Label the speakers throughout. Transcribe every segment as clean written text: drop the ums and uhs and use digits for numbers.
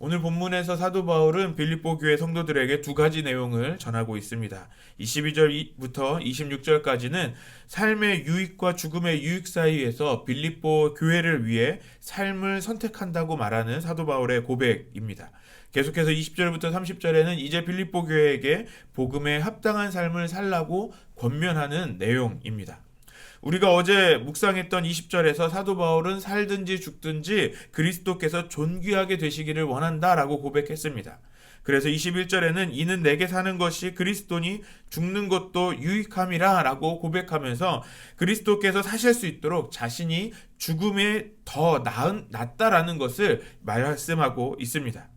Speaker 1: 오늘 본문에서 사도 바울은 빌립보 교회 성도들에게 두 가지 내용을 전하고 있습니다. 22절부터 26절까지는 삶의 유익과 죽음의 유익 사이에서 빌립보 교회를 위해 삶을 선택한다고 말하는 사도 바울의 고백입니다. 계속해서 20절부터 30절에는 이제 빌립보 교회에게 복음에 합당한 삶을 살라고 권면하는 내용입니다. 우리가 어제 묵상했던 20절에서 사도 바울은 살든지 죽든지 그리스도께서 존귀하게 되시기를 원한다라고 고백했습니다. 그래서 21절에는 이는 내게 사는 것이 그리스도니 죽는 것도 유익함이라 라고 고백하면서 그리스도께서 사실 수 있도록 자신이 죽음에 더 낫다라는 것을 말씀하고 있습니다.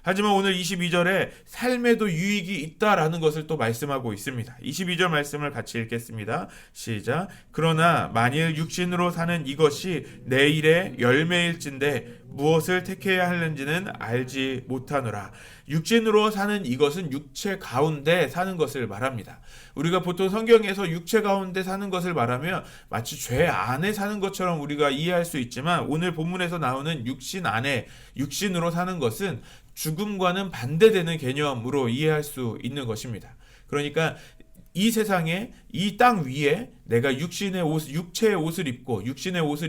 Speaker 1: 하지만 오늘 22절에 삶에도 유익이 있다라는 것을 또 말씀하고 있습니다. 22절 말씀을 같이 읽겠습니다. 시작. 그러나 만일 육신으로 사는 이것이 내일의 열매일진데 무엇을 택해야 하는지는 알지 못하노라. 육신으로 사는 이것은 육체 가운데 사는 것을 말합니다. 우리가 보통 성경에서 육체 가운데 사는 것을 말하면 마치 죄 안에 사는 것처럼 우리가 이해할 수 있지만 오늘 본문에서 나오는 육신 안에 육신으로 사는 것은 죽음과는 반대되는 개념으로 이해할 수 있는 것입니다. 그러니까 이 세상에 이 땅 위에 내가 육체의 옷을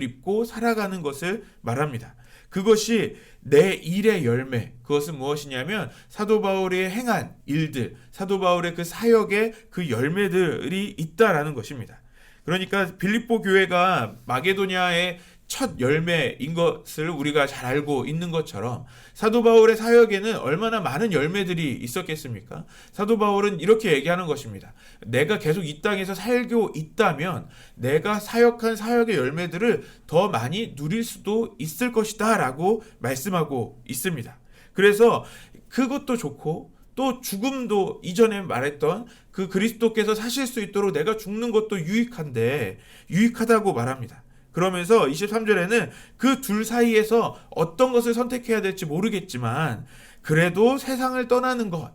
Speaker 1: 입고 살아가는 것을 말합니다. 그것이 내 일의 열매, 그것은 무엇이냐면 사도 바울이 행한 일들, 사도 바울의 그 사역의 그 열매들이 있다라는 것입니다. 그러니까 빌립보 교회가 마게도냐의 첫 열매인 것을 우리가 잘 알고 있는 것처럼 사도 바울의 사역에는 얼마나 많은 열매들이 있었겠습니까? 사도 바울은 이렇게 얘기하는 것입니다. 내가 계속 이 땅에서 살고 있다면 내가 사역한 사역의 열매들을 더 많이 누릴 수도 있을 것이다 라고 말씀하고 있습니다. 그래서 그것도 좋고 또 죽음도 이전에 말했던 그 그리스도께서 사실 수 있도록 내가 죽는 것도 유익하다고 말합니다. 그러면서 23절에는 그 둘 사이에서 어떤 것을 선택해야 될지 모르겠지만 그래도 세상을 떠나는 것,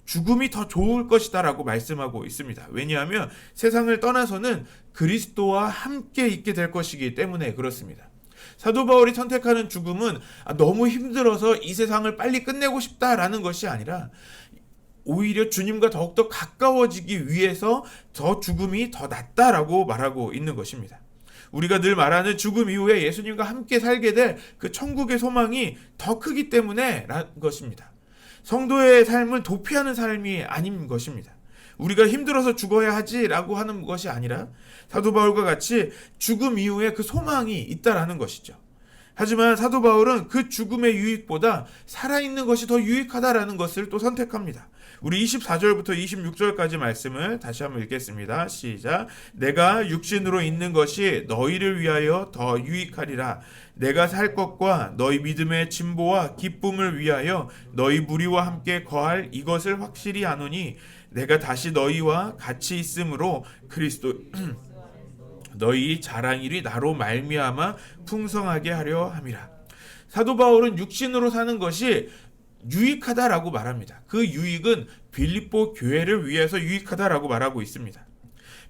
Speaker 1: 죽음이 더 좋을 것이다 라고 말씀하고 있습니다. 왜냐하면 세상을 떠나서는 그리스도와 함께 있게 될 것이기 때문에 그렇습니다. 사도 바울이 선택하는 죽음은 너무 힘들어서 이 세상을 빨리 끝내고 싶다라는 것이 아니라 오히려 주님과 더욱더 가까워지기 위해서 더 죽음이 더 낫다라고 말하고 있는 것입니다. 우리가 늘 말하는 죽음 이후에 예수님과 함께 살게 될 그 천국의 소망이 더 크기 때문에 라는 것입니다. 성도의 삶은 도피하는 삶이 아닌 것입니다. 우리가 힘들어서 죽어야 하지라고 하는 것이 아니라 사도 바울과 같이 죽음 이후에 그 소망이 있다라는 것이죠. 하지만 사도 바울은 그 죽음의 유익보다 살아있는 것이 더 유익하다라는 것을 또 선택합니다. 우리 24절부터 26절까지 말씀을 다시 한번 읽겠습니다. 시작. 내가 육신으로 있는 것이 너희를 위하여 더 유익하리라. 내가 살 것과 너희 믿음의 진보와 기쁨을 위하여 너희 무리와 함께 거할 이것을 확실히 아노니 내가 다시 너희와 같이 있으므로 그리스도 너희 자랑일이 나로 말미암아 풍성하게 하려 함이라. 사도 바울은 육신으로 사는 것이 유익하다라고 말합니다. 그 유익은 빌립보 교회를 위해서 유익하다라고 말하고 있습니다.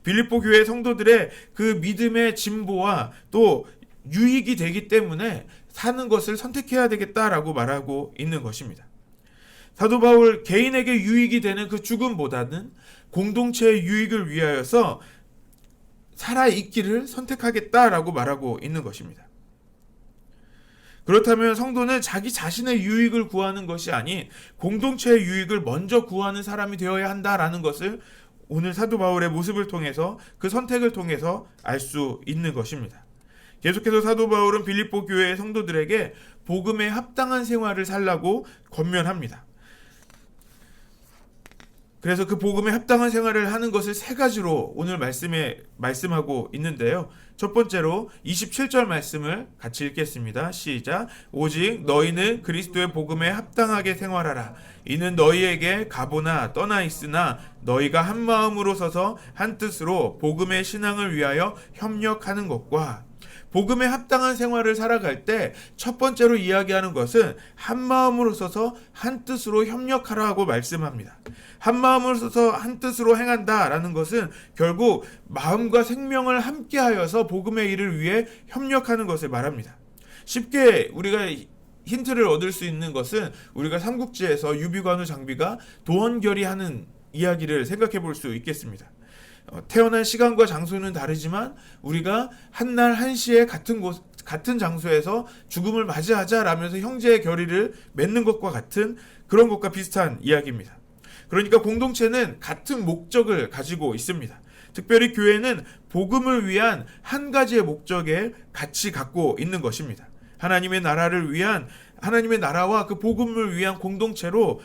Speaker 1: 빌립보 교회 성도들의 그 믿음의 진보와 또 유익이 되기 때문에 사는 것을 선택해야 되겠다라고 말하고 있는 것입니다. 사도 바울 개인에게 유익이 되는 그 죽음보다는 공동체의 유익을 위하여서 살아있기를 선택하겠다라고 말하고 있는 것입니다. 그렇다면 성도는 자기 자신의 유익을 구하는 것이 아닌 공동체의 유익을 먼저 구하는 사람이 되어야 한다라는 것을 오늘 사도 바울의 모습을 통해서 그 선택을 통해서 알 수 있는 것입니다. 계속해서 사도 바울은 빌립보 교회의 성도들에게 복음에 합당한 생활을 살라고 권면합니다. 그래서 그 복음에 합당한 생활을 하는 것을 세 가지로 오늘 말씀하고 있는데요. 첫 번째로 27절 말씀을 같이 읽겠습니다. 시작. 오직 너희는 그리스도의 복음에 합당하게 생활하라. 이는 너희에게 가보나 떠나 있으나 너희가 한 마음으로 서서 한 뜻으로 복음의 신앙을 위하여 협력하는 것과 복음에 합당한 생활을 살아갈 때 첫 번째로 이야기하는 것은 한 마음으로 서서 한 뜻으로 협력하라고 말씀합니다. 한 마음으로 서서 한 뜻으로 행한다라는 것은 결국 마음과 생명을 함께하여서 복음의 일을 위해 협력하는 것을 말합니다. 쉽게 우리가 힌트를 얻을 수 있는 것은 우리가 삼국지에서 유비관우 장비가 도원결의하는 이야기를 생각해 볼 수 있겠습니다. 태어난 시간과 장소는 다르지만 우리가 한날 한시에 같은 장소에서 죽음을 맞이하자라면서 형제의 결의를 맺는 것과 같은 그런 것과 비슷한 이야기입니다. 그러니까 공동체는 같은 목적을 가지고 있습니다. 특별히 교회는 복음을 위한 한 가지의 목적에 같이 갖고 있는 것입니다. 하나님의 나라를 위한 하나님의 나라와 그 복음을 위한 공동체로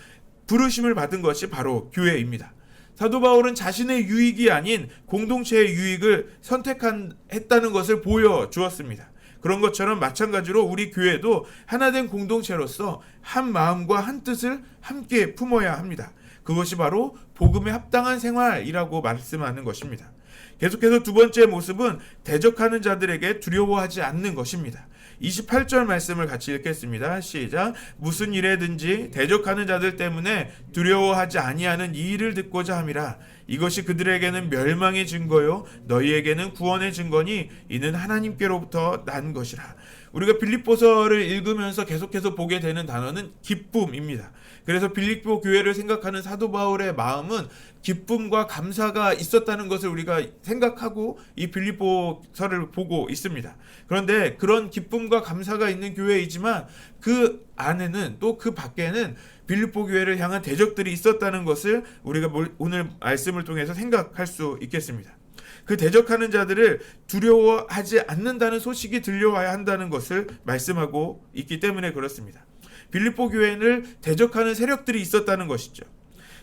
Speaker 1: 부르심을 받은 것이 바로 교회입니다. 사도 바울은 자신의 유익이 아닌 공동체의 유익을 선택했다는 것을 보여주었습니다. 그런 것처럼 마찬가지로 우리 교회도 하나된 공동체로서 한 마음과 한 뜻을 함께 품어야 합니다. 그것이 바로 복음에 합당한 생활이라고 말씀하는 것입니다. 계속해서 두 번째 모습은 대적하는 자들에게 두려워하지 않는 것입니다. 28절 말씀을 같이 읽겠습니다. 시작. 무슨 일에든지 대적하는 자들 때문에 두려워하지 아니하는 이 일을 듣고자 함이라. 이것이 그들에게는 멸망의 증거요 너희에게는 구원의 증거니 이는 하나님께로부터 난 것이라. 우리가 빌립보서를 읽으면서 계속해서 보게 되는 단어는 기쁨입니다. 그래서 빌립보 교회를 생각하는 사도 바울의 마음은 기쁨과 감사가 있었다는 것을 우리가 생각하고 이 빌립보서를 보고 있습니다. 그런데 그런 기쁨과 감사가 있는 교회이지만 그 안에는 또 그 밖에는 빌립보 교회를 향한 대적들이 있었다는 것을 우리가 오늘 말씀을 통해서 생각할 수 있겠습니다. 그 대적하는 자들을 두려워하지 않는다는 소식이 들려와야 한다는 것을 말씀하고 있기 때문에 그렇습니다. 빌립보 교회를 대적하는 세력들이 있었다는 것이죠.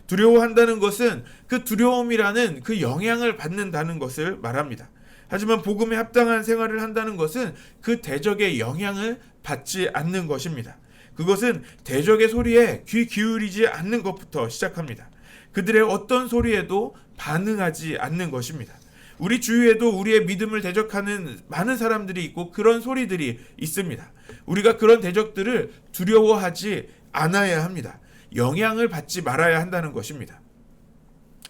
Speaker 1: 두려워한다는 것은 그 두려움이라는 그 영향을 받는다는 것을 말합니다. 하지만 복음에 합당한 생활을 한다는 것은 그 대적의 영향을 받지 않는 것입니다. 그것은 대적의 소리에 귀 기울이지 않는 것부터 시작합니다. 그들의 어떤 소리에도 반응하지 않는 것입니다. 우리 주위에도 우리의 믿음을 대적하는 많은 사람들이 있고 그런 소리들이 있습니다. 우리가 그런 대적들을 두려워하지 않아야 합니다. 영향을 받지 말아야 한다는 것입니다.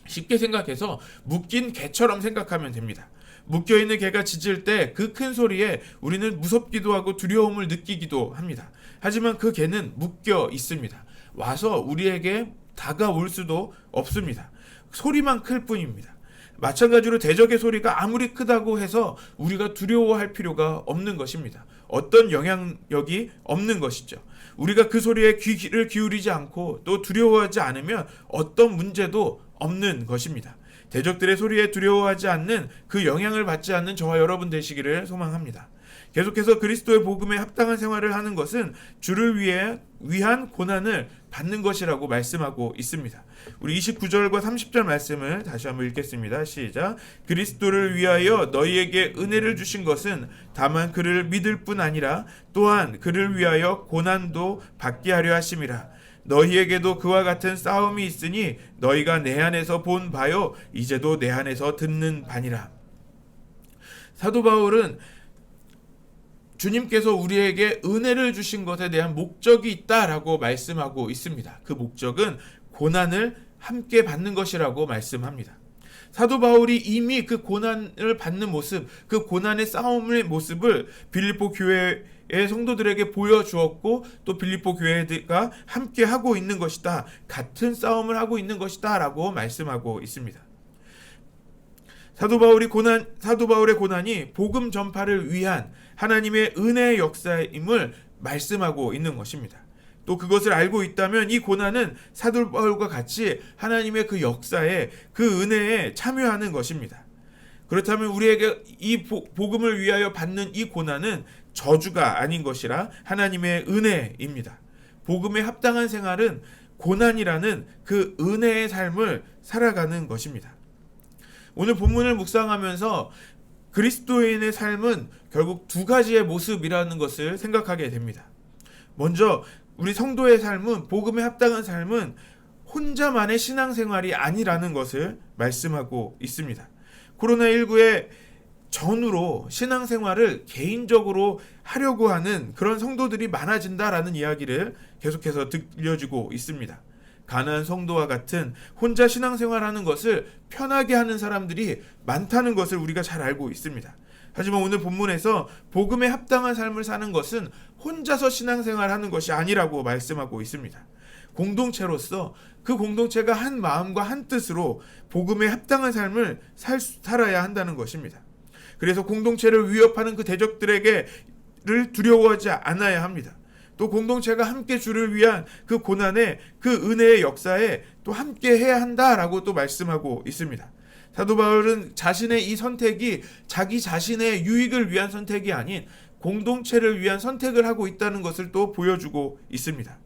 Speaker 1: 쉽게 생각해서 묶인 개처럼 생각하면 됩니다. 묶여있는 개가 짖을 때 그 큰 소리에 우리는 무섭기도 하고 두려움을 느끼기도 합니다. 하지만 그 개는 묶여 있습니다. 와서 우리에게 다가올 수도 없습니다. 소리만 클 뿐입니다. 마찬가지로 대적의 소리가 아무리 크다고 해서 우리가 두려워할 필요가 없는 것입니다. 어떤 영향력이 없는 것이죠. 우리가 그 소리에 귀를 기울이지 않고 또 두려워하지 않으면 어떤 문제도 없는 것입니다. 대적들의 소리에 두려워하지 않는 그 영향을 받지 않는 저와 여러분 되시기를 소망합니다. 계속해서 그리스도의 복음에 합당한 생활을 하는 것은 주를 위한 고난을 받는 것이라고 말씀하고 있습니다. 우리 29절과 30절 말씀을 다시 한번 읽겠습니다. 시작. 그리스도를 위하여 너희에게 은혜를 주신 것은 다만 그를 믿을 뿐 아니라 또한 그를 위하여 고난도 받게 하려 하심이라. 너희에게도 그와 같은 싸움이 있으니 너희가 내 안에서 본 바요 이제도 내 안에서 듣는 바니라. 사도 바울은 주님께서 우리에게 은혜를 주신 것에 대한 목적이 있다라고 말씀하고 있습니다. 그 목적은 고난을 함께 받는 것이라고 말씀합니다. 사도 바울이 이미 그 고난을 받는 모습, 그 고난의 싸움의 모습을 빌립보 교회의 성도들에게 보여주었고 또 빌립보 교회가 함께 하고 있는 것이다. 같은 싸움을 하고 있는 것이다 라고 말씀하고 있습니다. 사도 바울의 고난이 복음 전파를 위한 하나님의 은혜의 역사임을 말씀하고 있는 것입니다. 또 그것을 알고 있다면 이 고난은 사도 바울과 같이 하나님의 그 역사에 그 은혜에 참여하는 것입니다. 그렇다면 우리에게 이 복음을 위하여 받는 이 고난은 저주가 아닌 것이라 하나님의 은혜입니다. 복음에 합당한 생활은 고난이라는 그 은혜의 삶을 살아가는 것입니다. 오늘 본문을 묵상하면서 그리스도인의 삶은 결국 두 가지의 모습이라는 것을 생각하게 됩니다. 먼저 우리 성도의 삶은 복음에 합당한 삶은 혼자만의 신앙생활이 아니라는 것을 말씀하고 있습니다. 코로나19의 전후로 신앙생활을 개인적으로 하려고 하는 그런 성도들이 많아진다라는 이야기를 계속해서 들려주고 있습니다. 가난한 성도와 같은 혼자 신앙생활하는 것을 편하게 하는 사람들이 많다는 것을 우리가 잘 알고 있습니다. 하지만 오늘 본문에서 복음에 합당한 삶을 사는 것은 혼자서 신앙생활하는 것이 아니라고 말씀하고 있습니다. 공동체로서 그 공동체가 한 마음과 한 뜻으로 복음에 합당한 삶을 살아야 한다는 것입니다. 그래서 공동체를 위협하는 그 대적들에게를 두려워하지 않아야 합니다. 또 공동체가 함께 주를 위한 그 고난에 그 은혜의 역사에 또 함께 해야 한다라고 또 말씀하고 있습니다. 사도 바울은 자신의 이 선택이 자기 자신의 유익을 위한 선택이 아닌 공동체를 위한 선택을 하고 있다는 것을 또 보여주고 있습니다.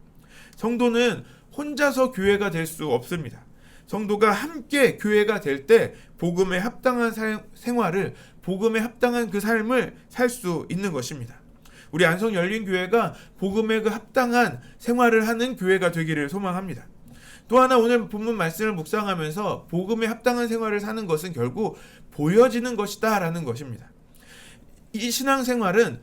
Speaker 1: 성도는 혼자서 교회가 될 수 없습니다. 성도가 함께 교회가 될 때 복음에 합당한 생활을, 복음에 합당한 그 삶을 살 수 있는 것입니다. 우리 안성 열린교회가 복음에 그 합당한 생활을 하는 교회가 되기를 소망합니다. 또 하나 오늘 본문 말씀을 묵상하면서 복음에 합당한 생활을 사는 것은 결국 보여지는 것이다 라는 것입니다. 이 신앙생활은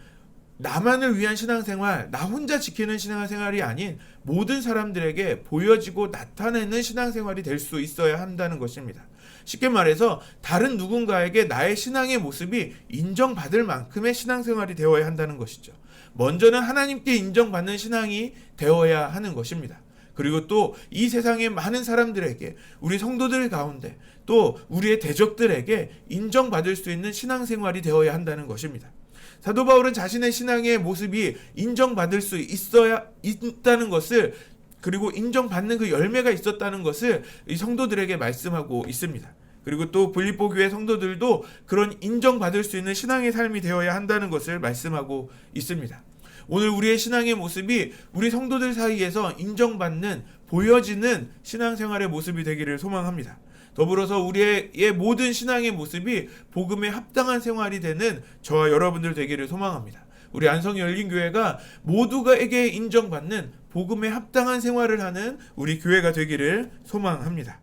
Speaker 1: 나만을 위한 신앙생활, 나 혼자 지키는 신앙생활이 아닌 모든 사람들에게 보여지고 나타내는 신앙생활이 될 수 있어야 한다는 것입니다. 쉽게 말해서 다른 누군가에게 나의 신앙의 모습이 인정받을 만큼의 신앙생활이 되어야 한다는 것이죠. 먼저는 하나님께 인정받는 신앙이 되어야 하는 것입니다. 그리고 또 이 세상의 많은 사람들에게, 우리 성도들 가운데 또 우리의 대적들에게 인정받을 수 있는 신앙생활이 되어야 한다는 것입니다. 사도 바울은 자신의 신앙의 모습이 인정받을 수 있다는 것을, 그리고 인정받는 그 열매가 있었다는 것을 이 성도들에게 말씀하고 있습니다. 그리고 또 빌립보 교회 성도들도 그런 인정받을 수 있는 신앙의 삶이 되어야 한다는 것을 말씀하고 있습니다. 오늘 우리의 신앙의 모습이 우리 성도들 사이에서 인정받는, 보여지는 신앙생활의 모습이 되기를 소망합니다. 더불어서 우리의 모든 신앙의 모습이 복음에 합당한 생활이 되는 저와 여러분들 되기를 소망합니다. 우리 안성 열린교회가 모두에게 인정받는 복음에 합당한 생활을 하는 우리 교회가 되기를 소망합니다.